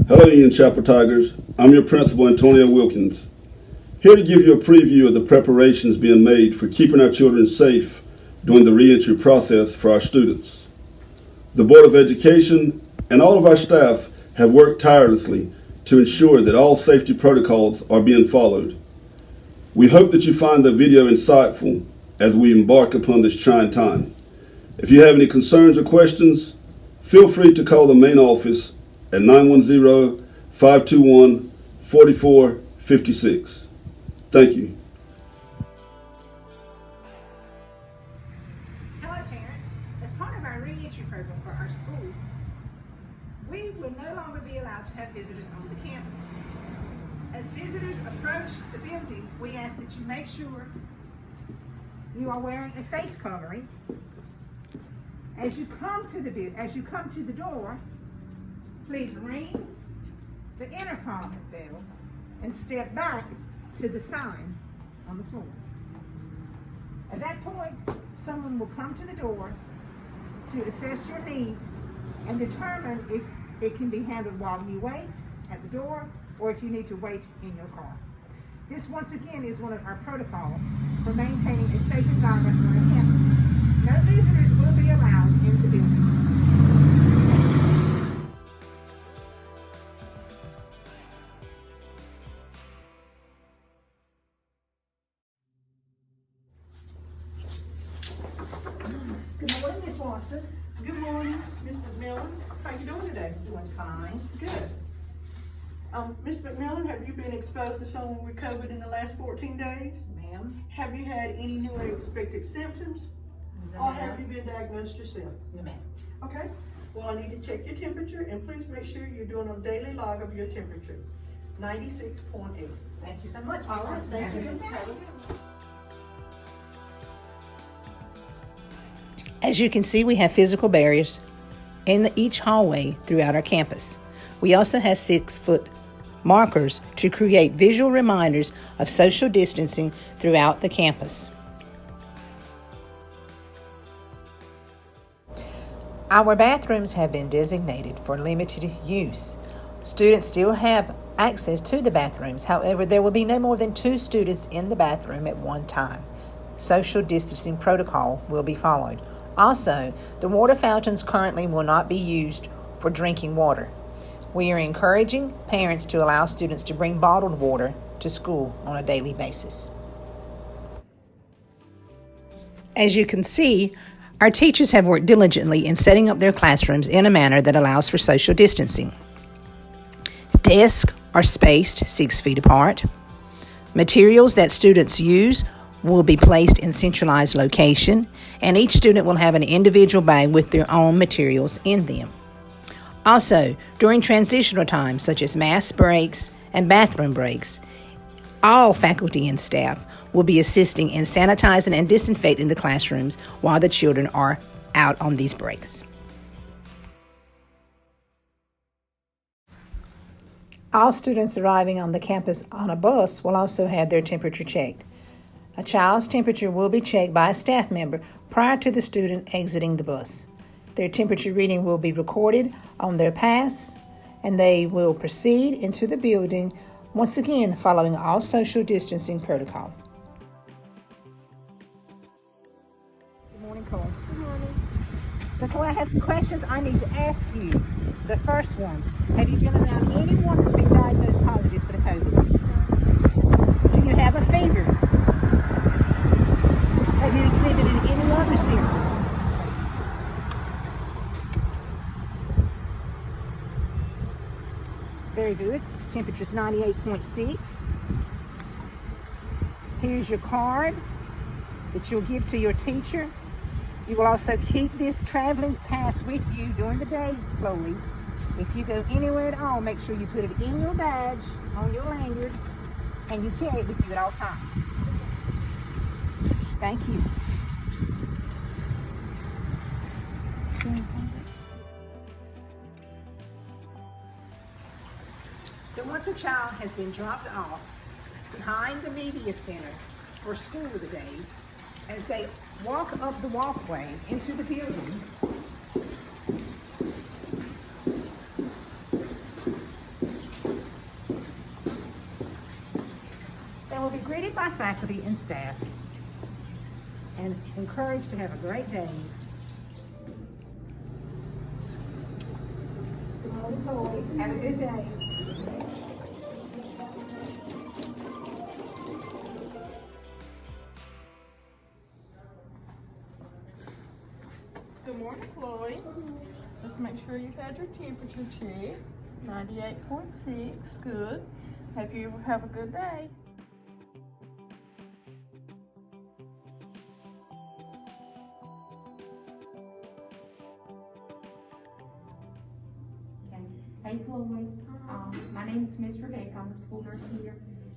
Hello, Union Chapel Tigers. I'm your principal, Antonio Wilkins, here to give you a preview of the preparations being made for keeping our children safe during the reentry process for our students. The Board of Education and all of our staff have worked tirelessly to ensure that all safety protocols are being followed. We hope that you find the video insightful as we embark upon this trying time. If you have any concerns or questions, feel free to call the main office at 910-521-4456. Thank you. Hello parents. As part of our reentry program for our school, we will no longer be allowed to have visitors on the campus. As visitors approach the building, we ask that you make sure you are wearing a face covering. As you come to the door, please ring the intercom bell and step back to the sign on the floor. At that point, someone will come to the door to assess your needs and determine if it can be handled while you wait at the door or if you need to wait in your car. This, once again, is one of our protocols for maintaining a safe environment on our campus. No visitors will be allowed in the building. Good morning, Ms. Watson. Good morning, Ms. McMillan. How you doing today? Doing fine. Good. Ms. McMillan, have you been exposed to someone with COVID in the last 14 days? Ma'am. Have you had any new or unexpected symptoms? No, Or ma'am. have you been diagnosed yourself? No, ma'am. Okay. Well, I need to check your temperature, and please make sure you're doing a daily log of your temperature. 96.8. Thank you so much. All right, thank Have a you. good day. As you can see, we have physical barriers in each hallway throughout our campus. We also have 6-foot markers to create visual reminders of social distancing throughout the campus. Our bathrooms have been designated for limited use. Students still have access to the bathrooms. However, there will be no more than 2 students in the bathroom at one time. Social distancing protocol will be followed. Also, the water fountains currently will not be used for drinking water. We are encouraging parents to allow students to bring bottled water to school on a daily basis. As you can see, our teachers have worked diligently in setting up their classrooms in a manner that allows for social distancing. Desks are spaced 6 feet apart. Materials that students use will be placed in centralized location, and each student will have an individual bag with their own materials in them. Also, during transitional times such as mass breaks and bathroom breaks, all faculty and staff will be assisting in sanitizing and disinfecting the classrooms while the children are out on these breaks. All students arriving on the campus on a bus will also have their temperature checked. A child's temperature will be checked by a staff member prior to the student exiting the bus. Their temperature reading will be recorded on their pass, and they will proceed into the building, once again following all social distancing protocol. Good morning, Cole. Good morning. So, Cole, I have some questions I need to ask you. The first one, have you been around anyone that's been diagnosed positive for the COVID? Do you have a fever? Have you exhibited any other symptoms? Very good. Temperature's 98.6. Here's your card that you'll give to your teacher. You will also keep this traveling pass with you during the day, Chloe. If you go anywhere at all, make sure you put it in your badge, on your lanyard, and you carry it with you at all times. Thank you. So once a child has been dropped off behind the media center for school today, as they walk up the walkway into the building, by faculty and staff, and encouraged to have a great day. Have a good day. Good morning, Chloe. Let's make sure you've had your temperature check. 98.6, good. Hope you have a good day. Okay. Hey, Chloe. My name is Miss Rebecca. I'm the school nurse here.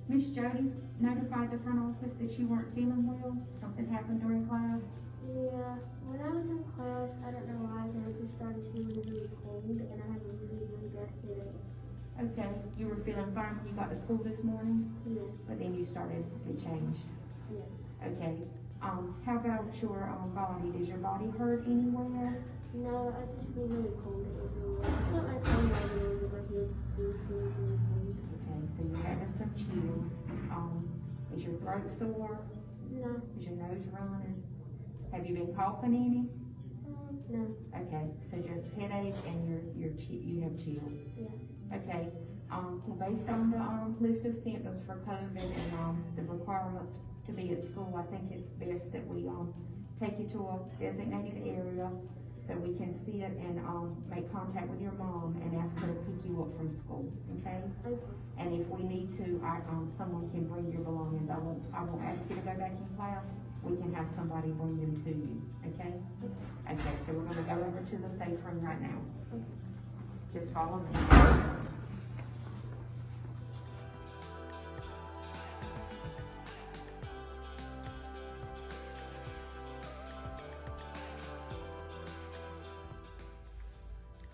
Miss Jody notified the front office that you weren't feeling well. Something happened during class. Yeah, when I was in class, I don't know why, but I just started feeling really cold, and I had a really, really bad headache. Okay. You were feeling fine when you got to school this morning, Yeah, but then you started, it changed. yeah. Okay. How about your body? Does your body hurt anywhere? No, I just feel really cold everywhere. I felt like I'm all over my head, feeling really cold. Okay, so you're having some chills. Is your throat sore? No, Is your nose running? Have you been coughing any? no, Okay, so just headache and you have chills. yeah. Okay, well, based on the list of symptoms for COVID and the requirements to be at school, I think it's best that we take you to a designated area so we can see it and make contact with your mom and ask her to pick you up from school. Okay. Okay. And if we need to, someone can bring your belongings. I won't ask you to go back in class. We can have somebody bring them to you, okay? Okay, so we're gonna go over to the safe room right now. Just follow me.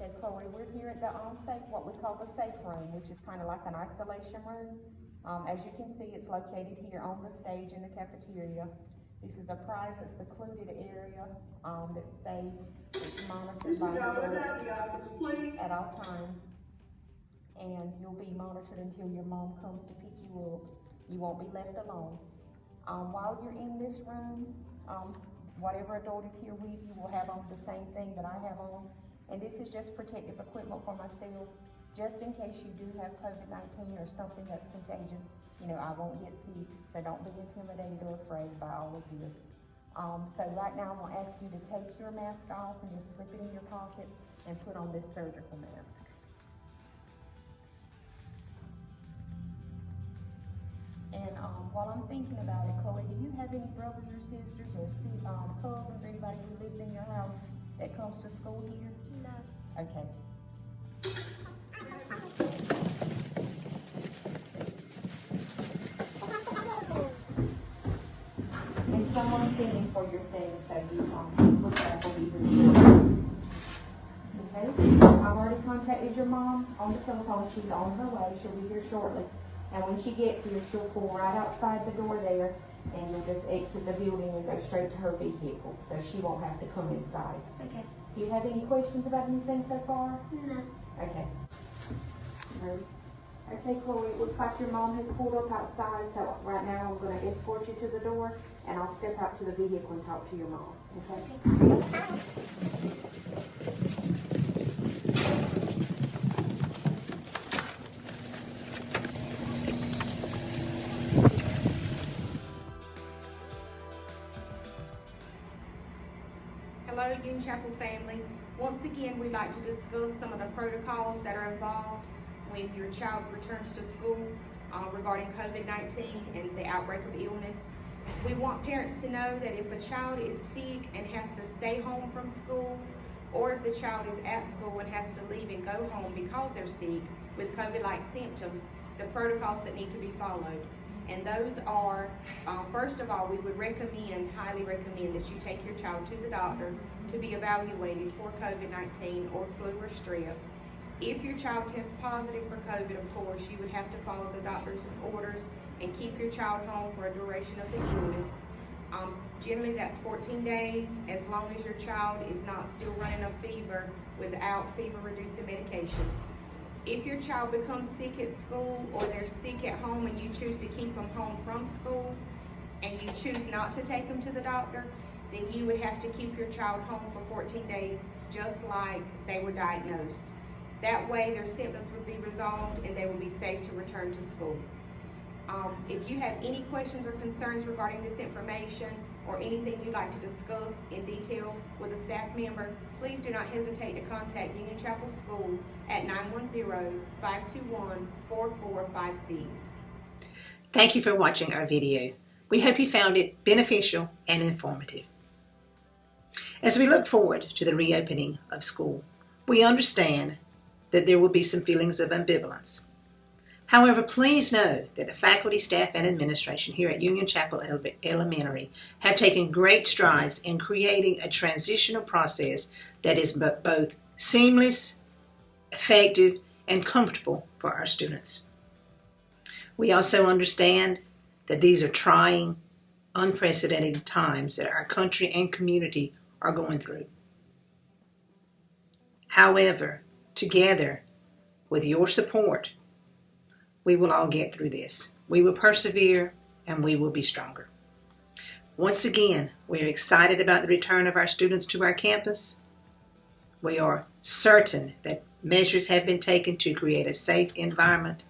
Okay, Chloe, we're here at the safe, what we call the safe room, which is kind of like an isolation room. As you can see, it's located here on the stage in the cafeteria. This is a private, secluded area that's safe. It's monitored by the board at all times. And you'll be monitored until your mom comes to pick you up. You won't be left alone. While you're in this room, whatever adult is here with you will have on the same thing that I have on. And this is just protective equipment for myself, just in case you do have COVID-19 or something that's contagious. You know, I won't get sick, so don't be intimidated or afraid by all of this. So right now, I'm gonna ask you to take your mask off and just slip it in your pocket and put on this surgical mask. And while I'm thinking about it, Chloe, do you have any brothers or sisters or cousins or anybody who lives in your house that comes to school here? No. Okay. And someone's sending for your things, so you look back will be here. Okay, I've already contacted your mom on the telephone. She's on her way. She'll be here shortly. And when she gets here, she'll pull right outside the door there, and you'll just exit the building and go straight to her vehicle, so she won't have to come inside. Okay. Do you have any questions about anything so far? No. Okay. Ready? Okay, Chloe, it looks like your mom has pulled up outside, so right now I'm going to escort you to the door, and I'll step out to the vehicle and talk to your mom, okay? Hello, Union Chapel family. Once again, we'd like to discuss some of the protocols that are involved when your child returns to school regarding COVID-19 and the outbreak of illness. We want parents to know that if a child is sick and has to stay home from school, or if the child is at school and has to leave and go home because they're sick with COVID-like symptoms, the protocols that need to be followed. And those are, first of all, we would highly recommend that you take your child to the doctor to be evaluated for COVID-19 or flu or strep. If your child tests positive for COVID, of course, you would have to follow the doctor's orders and keep your child home for a duration of the illness. Generally, that's 14 days, as long as your child is not still running a fever without fever-reducing medications. If your child becomes sick at school or they're sick at home and you choose to keep them home from school and you choose not to take them to the doctor, then you would have to keep your child home for 14 days just like they were diagnosed. That way their symptoms would be resolved and they would be safe to return to school. If you have any questions or concerns regarding this information or anything you'd like to discuss in detail with a staff member, please do not hesitate to contact Union Chapel School at 910-521-4456. Thank you for watching our video. We hope you found it beneficial and informative. As we look forward to the reopening of school, we understand that there will be some feelings of ambivalence. However, please know that the faculty, staff, and administration here at Union Chapel Elementary have taken great strides in creating a transitional process that is both seamless, effective, and comfortable for our students. We also understand that these are trying, unprecedented times that our country and community are going through. However, together, with your support, we will all get through this. We will persevere and we will be stronger. Once again, we are excited about the return of our students to our campus. We are certain that measures have been taken to create a safe environment,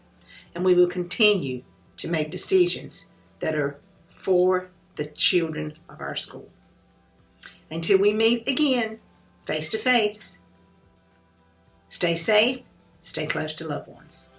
and we will continue to make decisions that are for the children of our school. Until we meet again, face to face, stay safe, stay close to loved ones.